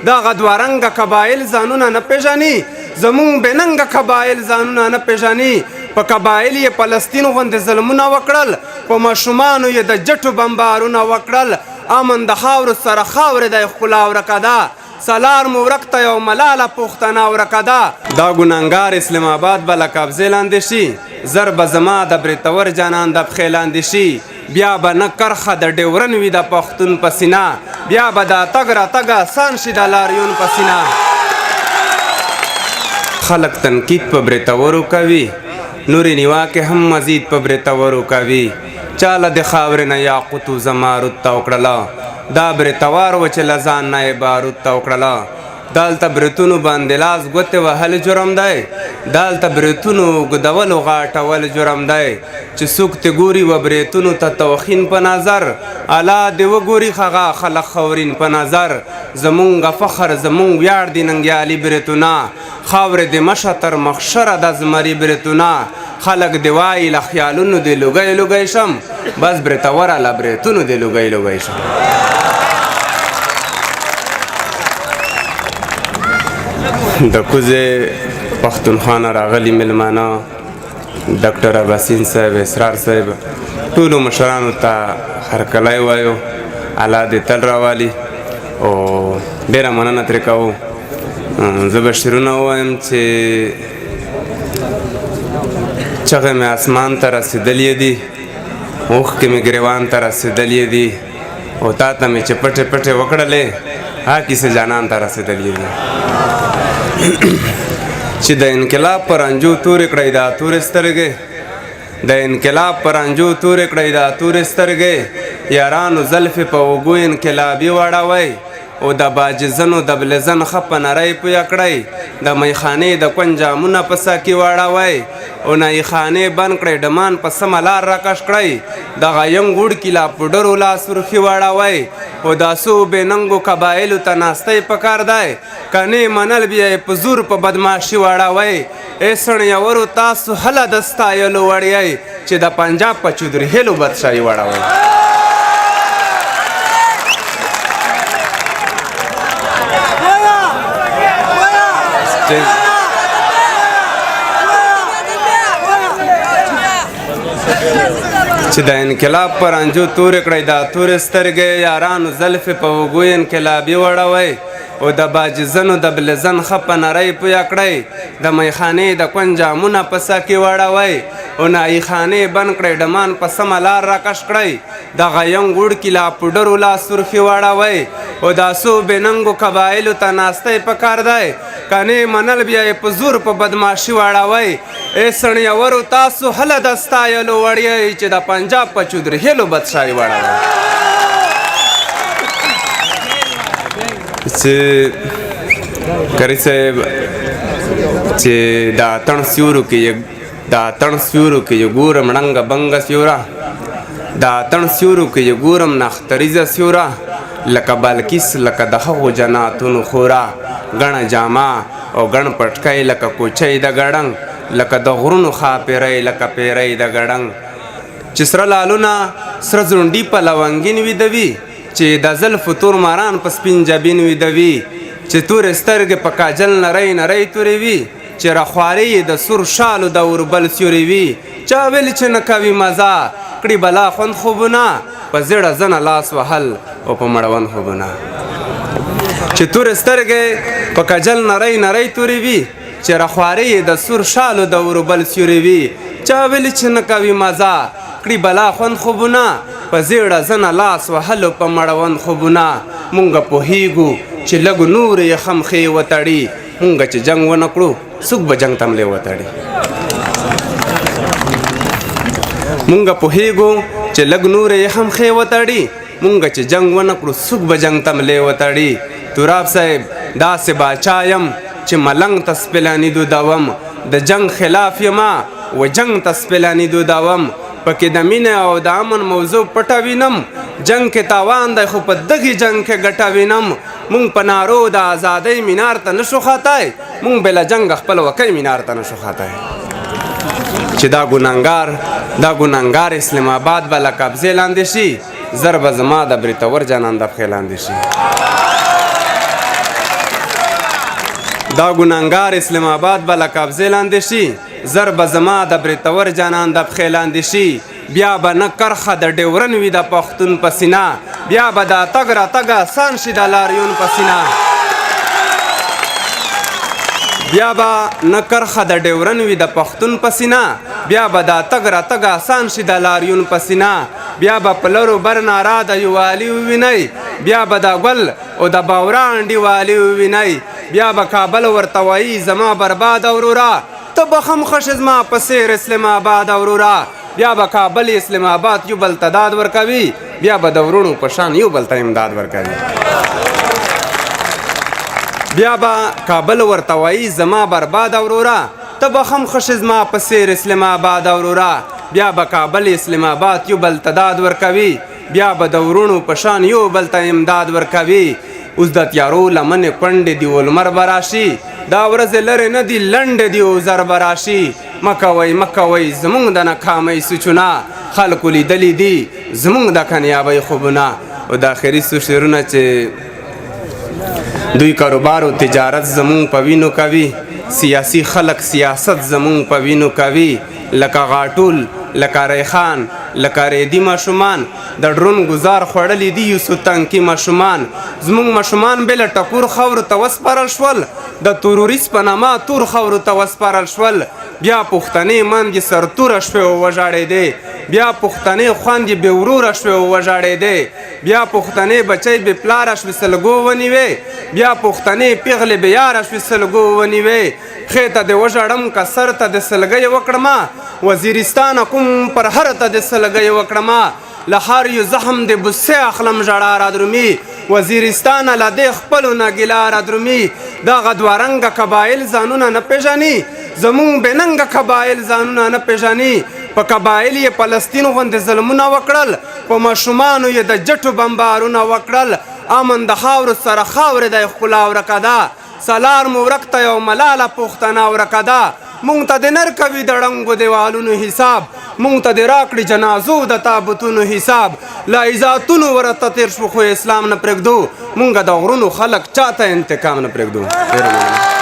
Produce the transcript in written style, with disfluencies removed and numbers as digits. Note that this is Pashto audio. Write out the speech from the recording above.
دغه دوه رنګه قبایل ځانونه نه پېژني زمونږ بېننګه قبایل ځانونه نه پېژني په قبایل یې فلسطین غوندې ظلمونه وکړل په ماشومانو یې د جټو بمبارونه وکړل امن د خاورو سره خاورې دی ښکلا ورکه ده سالار مو ورک ته یو ملاله پوښتنه ورکه ده دا ګنهګار اسلام آباد به له قبضې لاندې شي زر به زما د بریتور جانان د پښې لاندې شي بیا به نه کرخه د ډیورن وي د پښتون په سینه بیا به دا تګ راتګ آسان شي د لاریون په سینه خلک تنقید په بریتورو کوي نورې نیواکې هم مزید په بریتورو کوي چاله د خاورې نه یاقوتو زمارود ته وکړله دا بریتوار و چې له ځان نه یې بارود ته وکړله دلته بریتونو باندې لاس ګوتې وهل جرم دی دلته بریتونو اوږدولو غاټول جرم دی چې څوک تې ګوري و بریتونو ته توخین په نظر الله دې وګوري هغه خلق خورین په نظر زمونږ فخر زمونږ ویاړ دي ننګیالي بریتونه خاورې دې مشه تر مخشره د زمري بریتونه خلق دې وایي له خیالونو دې لوګی لوګی شم بس بریتوره له بریتونو دې لوګی لوګی شم د کوزې پښتونخوا نه راغلي مېلمانه ډاکټر اباسین صاحب اسرار صاحب ټولو مشرانو ته هرکلی وایو الله دې تل راوالي او ډېره مننه ترې کوو زه به شعرونه ووایم چې چغې مې اسمان ته رسېدلې دي اوښکې مې ګریوان ته رسېدلې دي او تا ته مې چې پټې پټې وکړلې ها کیسې جانان ته رسېدلې دي چې د انقلاب پر انجو تورې کړئ دا تورې سترګې د انقلاب پر انجو تورې کړئ دا تورې سترګې یارانو زلفې په اوږو انقلابي واړوئ او د باجزنو د بلزن ښه په نری پویه کړئ د میخانې د کون جامونه په سا کې واړوئ او نایي خانې بند کړئ ډمان په سمه لار راکش کړئ دغه ینګ وړکي لا پوډرو لاس ورخي واړوئ او دا څو بېننګو قبایلو ته ناستی پکار دی کنې منل بیا یې په زور په بدماشي واړوئ ای سړیورو تاسو هله د ستایلو وړیئ چې د پنجاب په چودرهیلو بادشاهي واړوئ چې د انقلاب پر انجو تورې کړئ دا تورې سترګې یارانو زلفې په اوږو انقلابي وړوئ او د باجزنو د بلزن ښه په نری پویه کړئ د میخانې د کون جامونه په سا کې واړوئ او نایي خانې بند کړئ ډمان په سمه لار راکش کړئ دغه ینګ وړکي لا پوډرو لاس ورخي واړوئ او دا څو بېننګو قبایلو ته ناستی پکار دی کنې منل بیا یې په زور په بدماشي واړوئ ای سړیورو تاسو هله د ستایلو وړیئ چې د پنجاب په چودرهیلو بادشاهي واړوئ چې کري صاحب چې دا اتڼ سیورو کې یې ګورم ړنګه بنګه سیوره دا اتڼ سیورو کې یې ګورم نختریزه سیوره لکه بلکیس لکه د هغو جناتونو خوره ګڼه جامه او ګڼ پټکی لکه کوچۍ د ګړنګ لکه د غرونو خاپیری لکه پیری د ګړنګ چې سره لالونه سره ځونډي په لونګین ویدوي چې د زلفو تور ماران په سپین جبین ویدوي چې تورې سترګې په کاجل نری نری تورې وي چې رخوارې یې د سور شالو د اوربل سیورې وي چا ویل چې نه کوي مزه کړي بلا خوند خوبونه په زیړه زنه لاس وهل او په مړوند خوبونه چې تورې سترګې په کجل نری نری تورې وي چې رخوارې یې د سور شالو د اوربل سیورې وي چا ویل چې نه کوي مزه کړي بلا خوند خوبونه په زیړه زنه لاس وهلو په مړوند خوبونه مونږ پوهیږو چې لږ نور یې خمخې وتړي مونږ چې جنګ ونه کړو څوک به جنګ تملې وتړي مونږ پوهیږو چې لږ نور یې خمخې وتړي مونږ چې جنګ ونه کړو څوک به جنګ تملې وتړي توراب صاحب داسې باچا یم چې ملنګ ته سپیلاني دودوم د جنګ خلاف یما و جنګ ته سپیلاني دودوم پکې د مینې او د امن موضوع پټه وینم جنګ کې تاوان دی خو په دغې جنګ کې ګټه وینم مونږ په نارو د ازادۍ مینار ته نشو خاتی مونږ بله جنګ خپل وکی مینار ته نشو خاتی چې دا ګنهګار اسلام آباد به له قبضې لاندې شي زر به زما د بریتور جانان د پښې لاندې شي دا ګناهګار اسلام آباد به له قبضې لاندې شي زر به زما د بریتور جانان د پښې لاندې شي بیا به نه کرخه د ډیورن وي د پښتون په سینه بیا به دا تګ راتګ آسان شي د لاریون په سینه بیا به نه کرخه د ډیورن وي د پښتون په سینه بیا به دا تګ راتګ آسان شي د لاریون په سینه بیا به په لرو بر نارا د یووالي ووینئ بیا به د ګل او د باورا انډیوالي ووینئ بیا به کابل ورته وایي زما برباد ورورا ته به هم ښه زما په څېر اسلام آباد ورورا بیا به کابل اسلام آباد یو بل ته داد ورکوي بیا به د ورونو په شان یو بل ته امداد ورکوي بیا به کابل ورته وایي زما برباد ورورا ته به هم ښه زما په څېر اسلام آباد ورورا بیا به کابل اسلام آباد یو بل ته داد ورکوي بیا به د ورونو په شان یو بل ته امداد ورکوي اوس د تیارو لمنې کونډې دي ولمر به راشي دا ورځې لرې نه دي لنډې دي او زر به راشي مه کوئ زموږ د ناکامۍ سوچونه خلکو لیدلي دي زموږ د کامیابۍ خوبونه او د آخري څو شعرونه چې دوی کاروبار او تجارت زموږ په وینو کوي سیاسي خلک سیاست زموږ په وینو کوي لکه غاټول لکه ریحان لکه ریدي ماشومان د ډرون ګزار خوړلي دي یوسو تنکي ماشومان زموږ ماشومان بې له ټکور خاورو ته وسپارل شول د تروریست په نامه تور خاورو ته وسپارل شول بیا پښتنې مندې سرتوره شوې او وژاړېدې بیا پښتنې خویندې بې وروره شوې او وژاړېدې بیا پښتنې بچی بې پلاره شوې سلګو ونیوې بیا پښتنې پیغلې بې یاره شوې سلګو ونیوې پښې ته دې وژاړم که سر ته دې سلګۍ وکړمه وزیرستانه کوم پر هر ته دې سلګۍ وکړمه له هر یو زخم دې بوسې اخلم ژړا را درومي وزیرستانه له دې خپلو نه ګیله را درومي دغه دوه رنګه قبایل ځانونه نه پېژني زموږ بې ننګه قبایل ځانونه نه پېژني په قبایل یې فلسطین غوندې ظلمونه وکړل په ماشومانو یې د جټو بمبارونه وکړل امن د خاورو سره خاورې دی ښکلا ورکه ده سالار مو ورک ته یو ملاله پښتنه ورکه ده مونږ ته د نر کوي د ړنګو دیوالونو حساب مونږ ته د راکړي جنازو د تابوتونو حساب له عزتونو ورته تېر شو خو اسلام نه پرېږدو مونږ د غرونو خلک چاته انتقام نه پرېږدو